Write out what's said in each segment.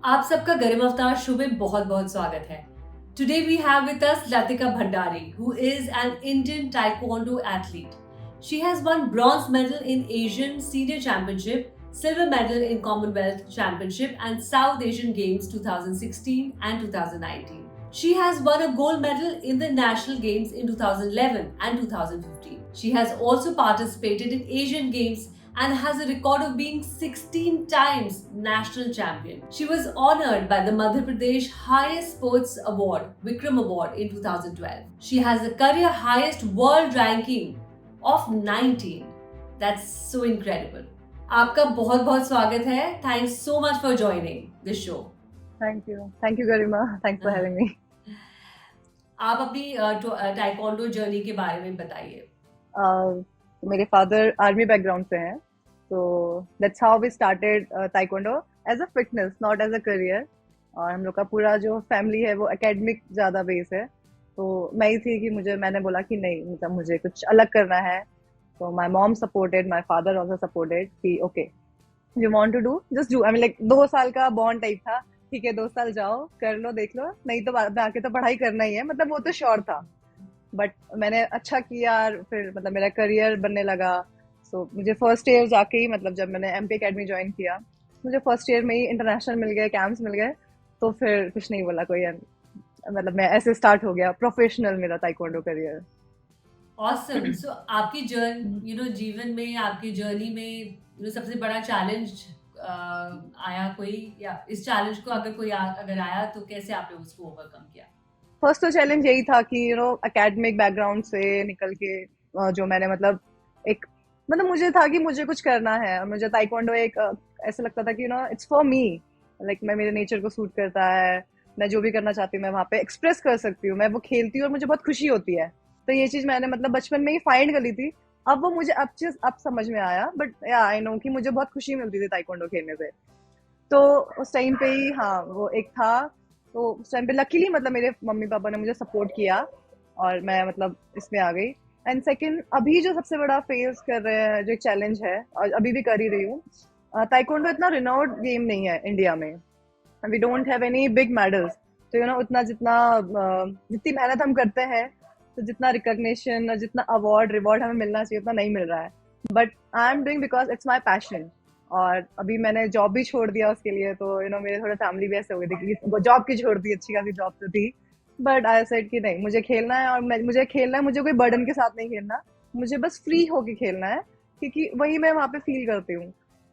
आप सबका गर्म अवतार शो में बहुत बहुत स्वागत है। Today we have with us Latika Bhandari, who is an Indian Taekwondo athlete. She has won bronze medal in Asian Senior Championship, silver medal in Commonwealth Championship and South Asian Games 2016 and 2019. She has won a gold medal in the National Games in 2011 and 2015. She has also participated in Asian Games and has a record of being 16 times national champion. She was honored by the Madhya Pradesh Highest Sports Award, Vikram Award in 2012. She has a career highest world ranking of 19. That's so incredible. आपका बहुत बहुत स्वागत है. Thanks so much for joining this show. Thank you Garima. Thanks for having me. आप अपनी taekwondo journey के बारे में बताइए. मेरे फादर आर्मी बैकग्राउंड से हैं, तो that's how we started taekwondo as a fitness, not as a career. और हम लोग का पूरा जो फैमिली है वो एकेडमिक ज़्यादा बेस है. तो मैं ही थी कि मैंने बोला कि नहीं, मतलब मुझे कुछ अलग करना है. तो my mom supported, my father also supported कि okay you want to do, just do. I mean like 2 साल का बॉन्ड टाइप था. ठीक है, 2 साल जाओ, कर लो, देख लो, नहीं तो बाद में आके तो पढ़ाई करना ही है. मतलब वो तो श्योर था. बट मैंने अच्छा किया, फिर मतलब मेरा करियर बनने लगा. सो मुझे फर्स्ट ईयर जाके ही, मतलब जब मैंने एमपी अकेडमी ज्वाइन किया, मुझे फर्स्ट ईयर में ही इंटरनेशनल मिल गए, कैंप्स मिल गए. तो फिर कुछ नहीं बोला कोई. मतलब मैं ऐसे स्टार्ट हो गया प्रोफेशनल मेरा ताइक्वांडो करियर. Awesome. So आपकी जीवन में, आपकी जर्नी में सबसे बड़ा चैलेंज आया कोई, या इस चैलेंज को अगर आया तो कैसे आपने उसको ओवरकम किया? फर्स्ट तो चैलेंज यही था कि एकेडमिक बैकग्राउंड से निकल के जो मैंने मतलब मुझे था कि मुझे कुछ करना है. और मुझे ताइक्वांडो एक ऐसा लगता था कि इट्स फॉर मी. लाइक मैं, मेरे नेचर को सूट करता है. मैं जो भी करना चाहती हूँ मैं वहाँ पे एक्सप्रेस कर सकती हूँ. मैं वो खेलती हूँ और मुझे बहुत खुशी होती है. तो ये चीज मैंने मतलब बचपन में ही फाइंड कर ली थी. अब वो मुझे अब समझ में आया. बट या आई नो कि मुझे बहुत खुशी मिलती थी ताइक्वांडो खेलने से. तो उस टाइम पे ही हाँ वो एक था. तो उस टाइम पे लकीली मतलब मेरे मम्मी पापा ने मुझे सपोर्ट किया और मैं मतलब इसमें आ गई. एंड सेकंड, अभी जो सबसे बड़ा फेस कर रहे हैं, जो एक चैलेंज है और अभी भी कर ही रही हूँ, ताइक्वांडो इतना रिनाउंड गेम नहीं है इंडिया में. We don't have any big medals. तो उतना जितनी मेहनत हम करते हैं, तो जितना रिकॉग्निशन और जितना अवार्ड रिवॉर्ड हमें मिलना चाहिए उतना नहीं मिल रहा है. But I am doing because it's my passion. और अभी मैंने जॉब भी छोड़ दिया उसके लिए. तो मेरे थोड़ा फैमिली भी ऐसे हो गई थी कि जॉब की छोड़ दी, अच्छी खासी जॉब तो थी. बट आई सेड कि नहीं, मुझे खेलना है. और मुझे खेलना है, मुझे कोई बर्डन के साथ नहीं खेलना. मुझे बस फ्री होके खेलना है, क्योंकि वही मैं वहाँ पे फील करती हूँ.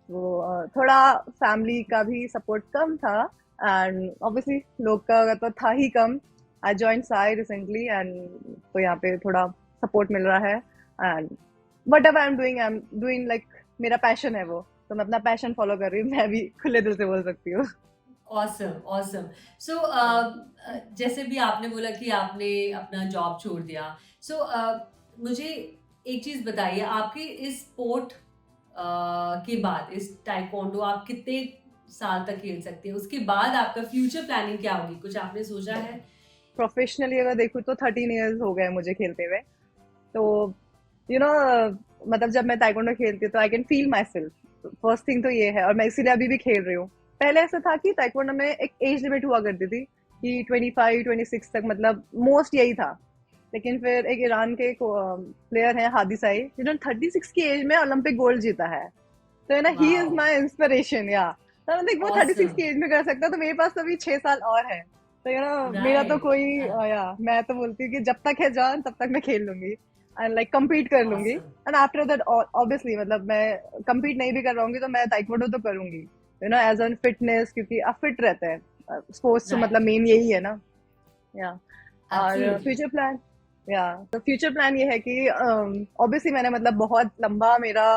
वो थोड़ा फैमिली का भी सपोर्ट कम था, एंड ऑब्वियसली लोग का तो था ही कम. I join SAI recently, and तो यहाँ पे थोड़ा सपोर्ट मिल रहा है. And whatever I am doing like मेरा पैशन है वो. तो मैं अपना पैशन फॉलो कर रही हूँ. मैं भी खुले दिल से बोल सकती हूँ. Awesome awesome. सो जैसे भी आपने बोला कि आपने अपना जॉब छोड़ दिया, सो मुझे एक चीज़ बताइए, आपके इस स्पोर्ट के बाद, इस टाइकोंडो आप कितने साल तक खेल सकते हैं? उसके बाद आपका फ्यूचर प्लानिंग क्या होगी? कुछ आपने सोचा है? प्रोफेशनली अगर देखूँ तो 13 ईयर्स हो गए मुझे खेलते हुए. तो मतलब जब मैं ताइक्वांडो खेलती हूँ तो I can feel my self. First thing तो ये है, और मैं इसीलिए अभी भी खेल रही हूँ. पहले ऐसा था कि ताइक्वांडो में एक एज लिमिट हुआ करती थी कि 25-26 तक, मतलब मोस्ट यही था. लेकिन फिर एक ईरान के प्लेयर हैं हादी साई, जिन्होंने 36 की एज में ओलंपिक गोल्ड जीता है. तो he is wow, my inspiration. या तो मतलब वो 36 ऑसम, की एज में कर सकता है, तो मेरे पास तो अभी 6 साल और है. तो मेरा तो राइट, कोई या मैं तो बोलती हूँ कि जब तक है जान तब तक मैं खेल लूंगी एंड लाइक compete कर लूंगी. Awesome. And after that obviously मतलब मैं compete नहीं भी कर रहा हूँ तो मैं ताइक्वांडो तो करूंगी, एज एन फिटनेस, क्योंकि आप फिट रहते हैं. स्पोर्ट्स तो मतलब राइट, मेन यही है ना. या और एब्सोल्युटली. फ्यूचर प्लान, या तो फ्यूचर प्लान ये है कि ऑब्वियसली मैंने मतलब बहुत लंबा मेरा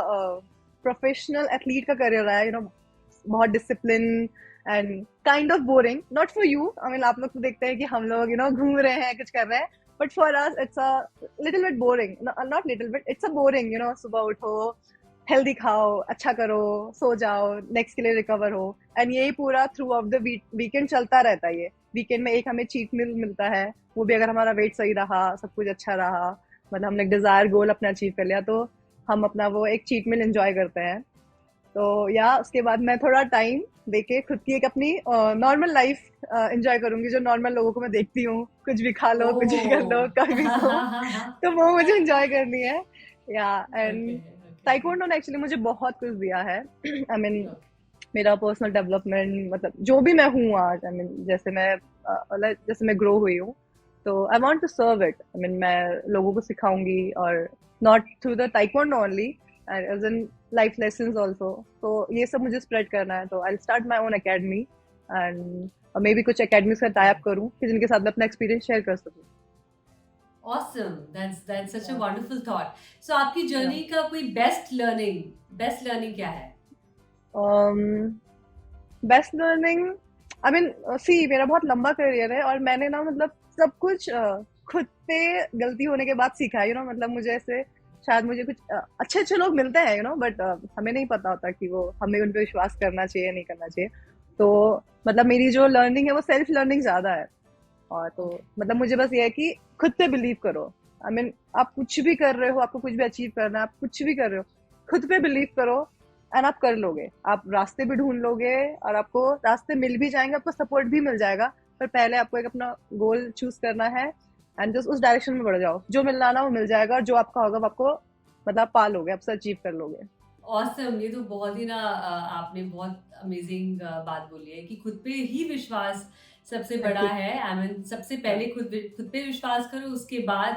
प्रोफेशनल एथलीट का करियर रहा है. बहुत discipline and kind of boring, not for you. I mean आप लोग तो देखते हैं कि हम लोग घूम रहे हैं, कुछ कर रहे हैं. But for us it's a little bit boring. Not little bit, it's a boring. सुबह उठो, हेल्दी खाओ, अच्छा करो, सो जाओ, नेक्स्ट के लिए रिकवर हो. एंड यही पूरा थ्रू आउट द वीकेंड चलता रहता है. ये वीकेंड में एक हमें चीट मील मिलता है, वो भी अगर हमारा वेट सही रहा, सब कुछ अच्छा रहा, मतलब हमने डिजायर गोल अपना अचीव कर लिया, तो हम अपना वो एक चीट मील एंजॉय करते हैं. तो या उसके बाद मैं थोड़ा टाइम देके खुद की एक अपनी नॉर्मल लाइफ एंजॉय करूंगी, जो नॉर्मल लोगों को मैं देखती हूँ, कुछ भी खा लो, कुछ भी कर लो, ओह कभी भी सो, तो वो मुझे एंजॉय करनी है। या ओके एंड ओके ताइक्वांडो ने एक्चुअली मुझे बहुत कुछ दिया है। आई मीन ओके मेरा पर्सनल डेवलपमेंट, मतलब जो भी मैं हूँ आज, आई मीन जैसे मैं जैसे मैं ग्रो हुई हूँ, तो I want to serve it. I mean मैं लोगों को सिखाऊंगी, और not through the taekwondo only, as in life lessons also. तो ये सब मुझे स्प्रेड करना है, तो I start my own academy, and maybe कुछ अकेडमी से टाई अप करूँ कि जिनके साथ मैं अपना एक्सपीरियंस शेयर कर सकूँ। awesome that's such a wonderful thought so आपकी या जर्नी का कोई बेस्ट लर्निंग क्या है बेस्ट लर्निंग, आई मीन सी मेरा बहुत लंबा करियर है, और मैंने ना मतलब सब कुछ खुद पे गलती होने के बाद सीखा है, मतलब मुझे ऐसे शायद मुझे कुछ अच्छे अच्छे लोग मिलते हैं, बट हमें नहीं पता होता कि वो हमें उन पे विश्वास करना चाहिए नहीं करना चाहिए। तो मतलब मेरी जो लर्निंग है वो सेल्फ लर्निंग ज्यादा है। और तो ओके मतलब मुझे बस ये है कि खुद पे बिलीव करो। आई मीन आप कुछ भी कर रहे हो, आपको कुछ भी अचीव करना है, आप कुछ भी कर रहे हो, खुद पे बिलीव करो, एंड आप कर लोगे। आप रास्ते भी ढूंढ लोगे, और आपको रास्ते मिल भी जाएंगे, आपको सपोर्ट भी मिल जाएगा। पर पहले आपको एक अपना गोल चूज करना है, एंड जस्ट उस डायरेक्शन में बढ़ जाओ। जो मिलना ना वो मिल जाएगा, और जो आपका होगा वो आपको मतलब पा लोगे, आपसे अचीव कर लोगे। ऑसम ये तो बहुत ही ना आपने बहुत अमेजिंग बात बोली है कि खुद पे ही विश्वास सबसे बड़ा खुद है आई मीन सबसे पहले खुद पे विश्वास करो उसके बाद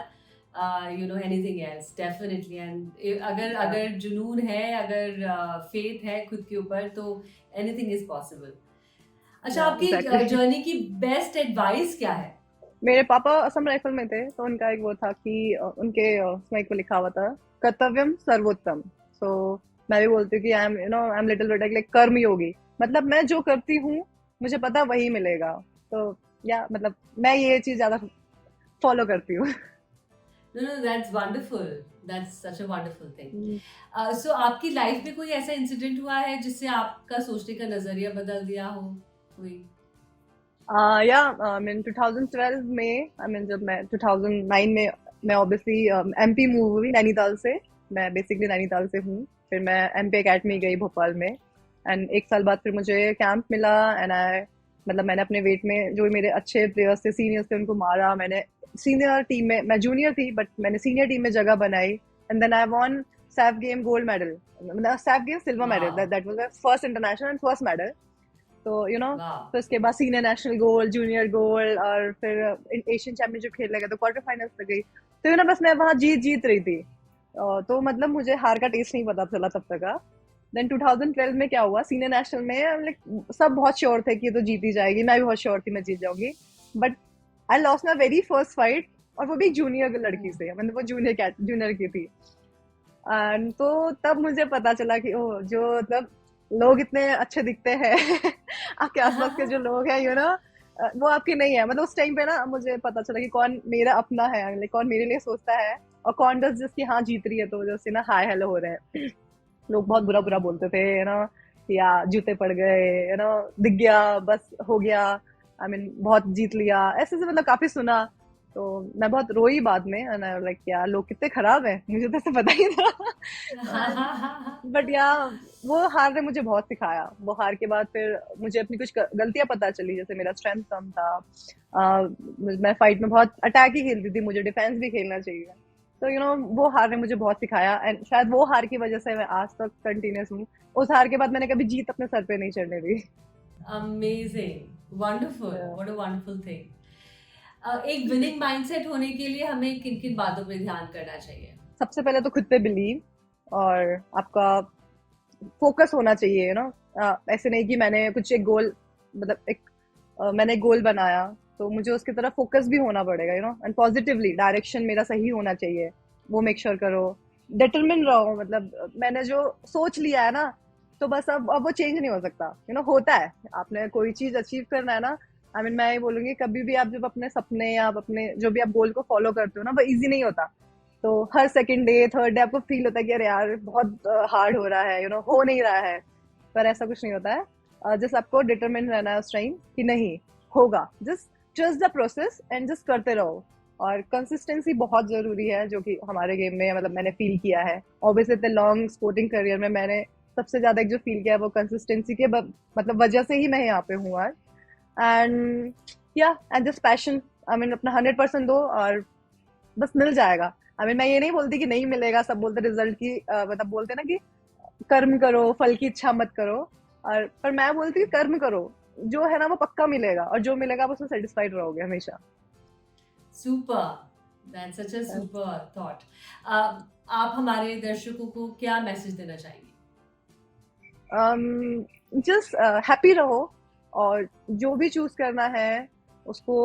एनीथिंग एल्स डेफिनेटली एंड अगर या अगर जुनून है अगर फेथ है खुद के ऊपर तो एनीथिंग इज पॉसिबल अच्छा या आपकी एग्जैक्टली। जर्नी की बेस्ट एडवाइस क्या है मेरे पापा असम राइफल में थे, तो उनका एक वो था कि उनके उसमें एक वो लिखा हुआ था, कर्तव्यम सर्वोत्तम। सो मैं भी बोलती हूँ कि I am little bit like कर्म योगी। मतलब मैं जो करती हूँ मुझे पता वही मिलेगा। तो या मतलब मैं ये चीज ज्यादा फॉलो करती हूँ। No, that's wonderful. That's such a wonderful thing. So आपकी लाइफ में कोई ऐसा इंसिडेंट हुआ है जिससे आपका सोचने का नजरिया बदल दिया हो कोई या आई मीन 2012 में, आई मीन जब मैं 2009 में, मैं ऑब्वियसली एमपी मूव हुई नैनीताल से। मैं बेसिकली नैनीताल से हूँ। फिर मैं एमपी एकेडमी गई भोपाल में, एंड एक साल बाद फिर मुझे कैंप मिला, एंड आई मतलब मैंने अपने वेट में जो मेरे अच्छे प्लेयर्स थे, सीनियर्स थे, उनको मारा मैंने। सीनियर टीम में मैं जूनियर थी, बट मैंने सीनियर टीम में जगह बनाई, and then I won SAF game gold medal, मतलब सैफ गेम सिल्वर मेडल। वाह that was my first international and first medal. तो वाह तो इसके बाद senior national gold, junior gold, और फिर एशियन चैंपियनशिप खेलने गए तो क्वार्टर फाइनल्स तक गई। तो बस मैं वहां जीत जीत रही थी। तो मतलब मुझे हार का टेस्ट नहीं पता चला तब तक का। देन 2012 में क्या हुआ, सीनियर नेशनल में लाइक सब बहुत श्योर थे कि ये तो जीत ही जाएगी, मैं भी बहुत श्योर थी मैं जीत जाऊंगी। But I lost my very first fight, और वो भी एक जूनियर लड़की से, मतलब वो जूनियर की थी। एंड तो तब मुझे पता चला कि ओ जो मतलब लोग इतने अच्छे दिखते हैं आपके आसपास के जो लोग हैं वो आपके नहीं है। मतलब उस टाइम पे ना मुझे पता चला कि कौन मेरा अपना है, मतलब कौन मेरे लिए सोचता है, और कौन बस जिसकी हाँ जीत रही है तो जैसे ना हाय हेलो हो रहे हैं। लोग बहुत बुरा बुरा बोलते थे, या जूते पड़ गए, दिख गया, बस हो गया, आई मीन बहुत जीत लिया, ऐसे से मतलब काफी सुना। तो मैं बहुत रोई बाद में, एंड आई लाइक यार लोग कितने खराब हैं, मुझे तो ऐसे पता ही था। बट या वो हार ने मुझे बहुत सिखाया। वो हार के बाद फिर मुझे अपनी कुछ गलतियां पता चली, जैसे मेरा स्ट्रेंथ कम था। मैं फाइट में बहुत अटैक ही खेलती थी, मुझे डिफेंस भी खेलना चाहिए। तो वो हार ने मुझे बहुत सिखाया, एंड शायद वो हार की वजह से मैं आज तक कंटिन्यूस हूँ। उस हार के बाद मैंने कभी जीत अपने सर पे नहीं चढ़ने दी। Amazing wonderful Yeah. What a wonderful thing एक विनिंग माइंडसेट होने के लिए हमें किन किन बातों पे ध्यान करना चाहिए सबसे पहले तो खुद पे बिलीव, और आपका फोकस होना चाहिए। ऐसे नहीं कि मैंने कुछ एक गोल, मतलब मैंने एक गोल बनाया, तो मुझे उसकी तरफ फोकस भी होना पड़ेगा, एंड पॉजिटिवली डायरेक्शन मेरा सही होना चाहिए, वो मेक श्योर करो। डिटरमिन रहो, मतलब मैंने जो सोच लिया है ना, तो बस अब वो चेंज नहीं हो सकता। होता है, आपने कोई चीज अचीव करना है ना, आई मीन मैं ये बोलूंगी कभी भी आप जब अपने सपने या आप अपने जो भी आप गोल को फॉलो करते हो ना, वो इजी नहीं होता। तो हर सेकंड डे थर्ड डे आपको फील होता है कि अरे यार बहुत हार्ड हो रहा है, हो नहीं रहा है। पर ऐसा कुछ नहीं होता है। जस्ट आपको डिटरमिन रहना है उस टाइम कि नहीं होगा। Just trust the process and just करते रहो। और कंसिस्टेंसी बहुत जरूरी है, जो कि हमारे गेम में मतलब मैंने फील किया है। ऑब्वियसली इतने लॉन्ग स्पोर्टिंग करियर में मैंने सबसे ज्यादा एक जो फील किया है वो कंसिस्टेंसी के मतलब वजह से ही मैं यहाँ पे हूँ आज। एंड या and this passion, I mean अपना 100% दो और बस मिल जाएगा। आई मीन मैं ये नहीं बोलती कि नहीं मिलेगा, सब बोलते रिजल्ट की मतलब बोलते ना कि कर्म करो फल की इच्छा मत करो, और पर मैं बोलती हूँ कर्म करो, जो है ना वो पक्का मिलेगा, और जो मिलेगा आप उसमें सेटिस्फाइड रहोगे हमेशा। Super, that's such a super thought. आप हमारे दर्शकों को क्या मैसेज देना चाहेंगे? जस्ट हैप्पी रहो, और जो भी चूज करना है उसको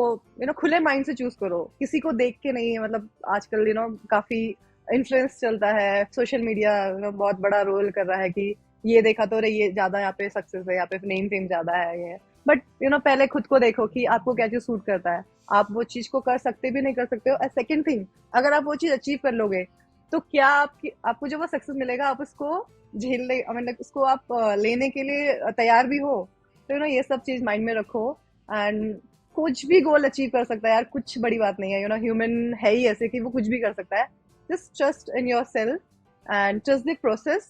खुले माइंड से चूज करो, किसी को देख के नहीं। मतलब आजकल काफी इन्फ्लुएंस चलता है, सोशल मीडिया बहुत बड़ा रोल कर रहा है कि ये देखा तो रे ये ज्यादा यहाँ पे सक्सेस है, यहाँ पे नेम फेम ज्यादा है ये। बट पहले खुद को देखो कि आपको क्या चीज सूट करता है, आप वो चीज को कर सकते भी नहीं कर सकते हो। सेकंड थिंग, अगर आप वो चीज अचीव कर लोगे तो क्या आपको जो वो सक्सेस मिलेगा आप उसको झेलने, मतलब उसको आप लेने के लिए तैयार भी हो। तो ये सब चीज माइंड में रखो। एंड कुछ भी गोल अचीव कर सकता है यार, कुछ बड़ी बात नहीं है। ह्यूमन है ही ऐसे कि वो कुछ भी कर सकता है। Just trust in your self and trust the process,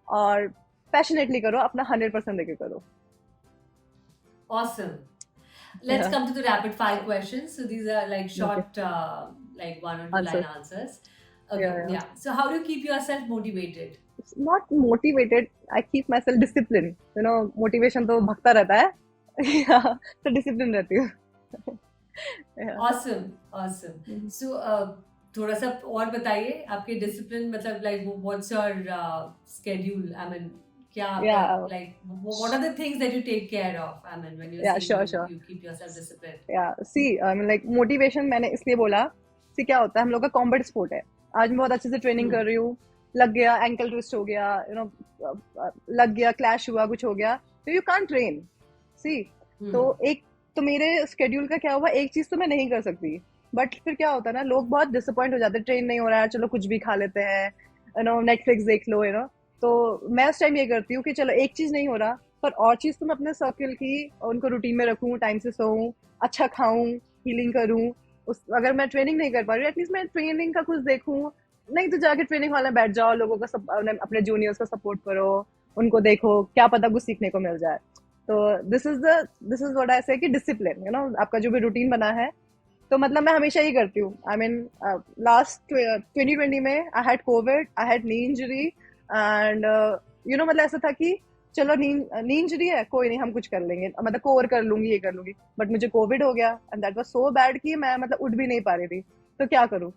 और पैशनेटली करो, अपना 100% देके करो। Awesome. Let's come to the rapid fire questions. So these are like okay, short, like 1 or 2 line answer. answers. Okay, yeah. So how do you keep yourself motivated? Not motivated, I keep my self discipline. Motivation तो भगता रहता है। तो discipline रहती हूँ। Awesome, awesome. So थोड़ा सा और बताइए आपके डिसिप्लिन, मतलब like what's your schedule? I mean, क्या या आपका like what are the things that you take care of? I mean, when you're या saying sure you sure. you keep yourself disciplined. या सी आई मीन लाइक मोटिवेशन मैंने इसलिए बोला, सी क्या होता है हम लोग का कॉम्बैट स्पोर्ट है। आज मैं बहुत अच्छे से ट्रेनिंग कर रही हूँ, लग गया एंकल ट्विस्ट हो गया, लग गया क्लैश हुआ, कुछ हो गया, तो यू कांट ट्रेन। सी, तो एक तो मेरे स्केड्यूल का क्या हुआ, एक चीज तो मैं नहीं कर सकती, बट फिर क्या होता है ना, लोग बहुत डिसअपॉइंट हो जाते हैं, ट्रेन नहीं हो रहा है चलो कुछ भी खा लेते हैं, नेटफ्लिक्स देख लो। तो मैं उस टाइम ये करती हूँ कि चलो एक चीज नहीं हो रहा, पर और चीज तो मैं अपने सर्किल की उनको रूटीन में रखूँ, टाइम से सोऊं, अच्छा खाऊं, हीलिंग करूं। अगर मैं ट्रेनिंग नहीं कर पा रही हूँ एटलीस्ट मैं ट्रेनिंग का कुछ देखूं। नहीं तो जाके ट्रेनिंग हॉल में बैठ जाओ, लोगों का अपने जूनियर्स को सपोर्ट करो, उनको देखो, क्या पता कुछ सीखने को मिल जाए। तो दिस इज व्हाट आई से कि डिसिप्लिन, आपका जो भी रूटीन बना है। तो मतलब मैं हमेशा ही करती हूँ। आई मीन लास्ट 2020 में I had Covid, I had knee injury, and मतलब ऐसा था कि चलो नी इंजरी है कोई नहीं, हम कुछ कर लेंगे, मतलब कोवर कर लूंगी, ये कर लूंगी। बट मुझे कोविड हो गया and that was so bad कि मैं मतलब उठ भी नहीं पा रही थी। तो क्या करूँ,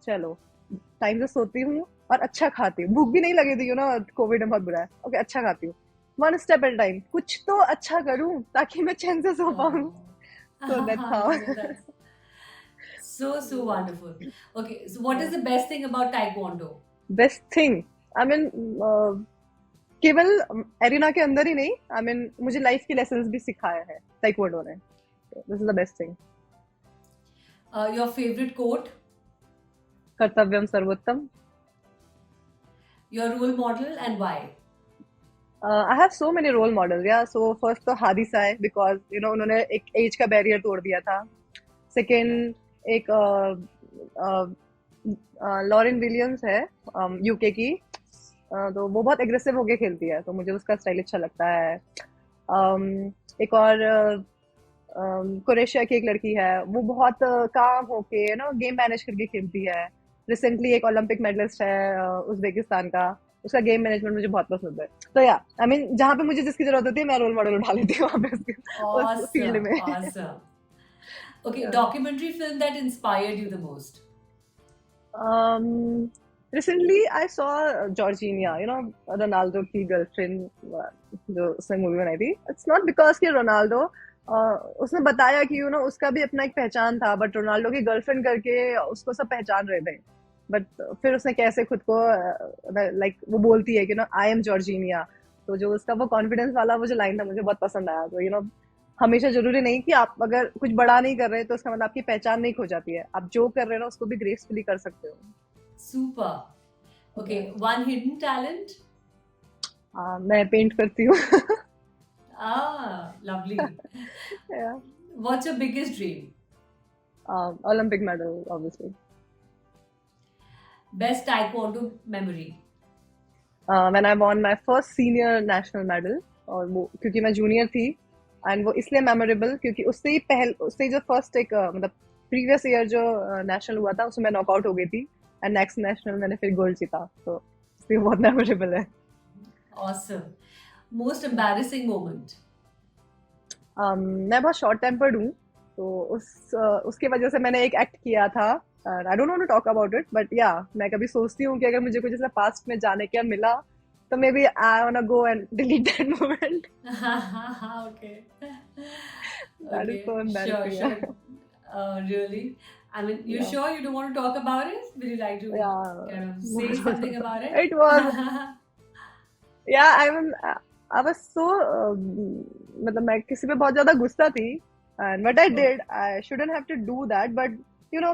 चलो टाइम से सोती हूँ और अच्छा खाती हूँ, भूख भी नहीं लगी थी कोविड में बहुत बुरा है, ओके अच्छा खाती हूँ, वन स्टेप एट टाइम, कुछ तो अच्छा करूँ ताकि मैं चैन से सो पाऊँ। So that's how. That's so wonderful. Okay, so what is the best thing about Taekwondo? Best thing, I mean केवल एरिना के अंदर ही नहीं, आई मीन मुझे लाइफ के लेसन्स भी सिखाया है ताइक्वांडो ने। This is the best thing. Your favorite quote? कर्तव्यम सर्वोत्तम। Your role model and why? I have so many role model, yeah so first तो हादी साय, बिकॉज उन्होंने एक एज का बैरियर तोड़ दिया था। सेकेंड एक लॉरेन विलियम्स है, यूके की, तो वो बहुत एग्रेसिव होके खेलती है, तो मुझे उसका स्टाइल अच्छा लगता है। एक और क्रोएशिया की एक लड़की है, वो बहुत काम होके गेम मैनेज करके खेलती है। रिसेंटली एक ओलंपिक मेडलिस्ट है उज्बेकिस्तान का, उसका गेम मैनेजमेंट मुझे बहुत पसंद है। तो या आई मीन जहाँ पे मुझे जिसकी जरूरत होती है मैं रोल मॉडल उठा लेती हूँ वहाँ पे उस फील्ड Awesome, में। awesome. Okay, documentary film that inspired you the most? Recently I saw Georgiana, Ronaldo की गर्लफ्रेंड, जो उसने मूवी बनाई थी। इट्स नॉट बिकॉज कि रोनाल्डो, उसने बताया कि उसका भी अपना एक पहचान था, बट रोनाल्डो की गर्लफ्रेंड करके उसको सब पहचान रहे थे। बट फिर उसने कैसे खुद को लाइक वो बोलती है कि आई एम जॉर्जिनिया, तो जो उसका वो कॉन्फिडेंस वाला वो जो लाइन था मुझे बहुत पसंद आया। तो हमेशा जरूरी नहीं कि आप अगर कुछ बड़ा नहीं कर रहे तो उसका मतलब आपकी पहचान नहीं खो जाती है, आप जो कर रहे हो ना उसको भी ग्रेसफुली कर सकते हो। Super. Okay, one hidden talent? मैं पेंट करती हूँ। Lovely. What's your biggest dream? Olympic medal obviously. Best Taekwondo memory? When I won my first senior national medal, और वो क्योंकि मैं जूनियर थी, एंड वो इसलिए मेमोरेबल क्योंकि उससे ही जो फर्स्ट एक मतलब प्रीवियस ईयर जो नेशनल हुआ था उसमें मैं नॉकआउट हो गई थी, एंड नेक्स्ट नेशनल मैंने फिर गोल्ड जीता, तो इसलिए बहुत मेमोरेबल है। Awesome. Most embarrassing moment. मैं बहुत शॉर्ट टेम्पर्ड हूँ, तो उसके वजह से मैंने एक एक्ट किया था, I don't want to talk about it, but yeah मैं कभी सोचती हूँ कि अगर मुझे कुछ ऐसा पास्ट में जाने का मिला तो maybe I want go and delete that moment. Okay. That is Okay. So Sure, embarrassing. sure. Really? I mean, you या sure you don't want to talk about it? Would you like to या kind of say something about it was, it? या I was so, मतलब मैं किसी पे बहुत ज्यादा गुस्सा थी, and what I Okay. Did, I shouldn't have to do that, but you know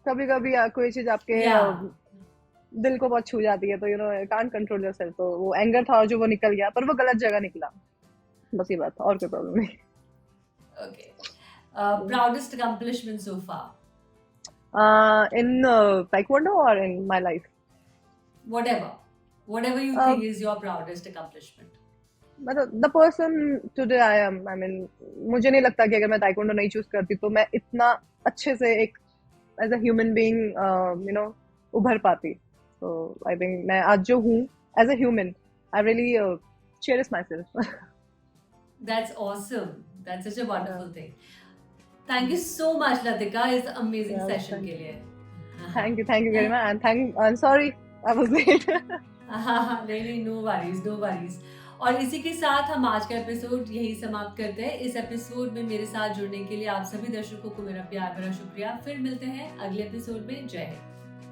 कभी कभी कोई चीज आपके Yeah. दिल को बहुत छू जाती है, तो you know can't control yourself, तो वो एंगर था जो वो निकल गया, पर वो गलत जगह निकला, बस ये बात था, और कोई प्रॉब्लम नहीं। Okay. Proudest accomplishment so far? इन taekwondo और in my life, Whatever. Whatever you think is your proudest accomplishment. मतलब the person today I am, I mean मुझे नहीं लगता कि अगर मैं taekwondo नहीं चूज करती तो मैं इतना अच्छे से एक as a human being you know उभर पाती, तो आई थिंक मैं आज जो हूँ as a human, I really cherish myself. That's awesome. That's such a wonderful thing. Thank you so much, Latika. इस amazing session के लिए. Thank you very much, and thank I am sorry I was late. नहीं, no worries, no worries. और इसी के साथ हम आज का एपिसोड यही समाप्त करते हैं। इस एपिसोड में मेरे साथ जुड़ने के लिए आप सभी दर्शकों को मेरा प्यार भरा शुक्रिया। फिर मिलते हैं अगले एपिसोड में। जय हिंद।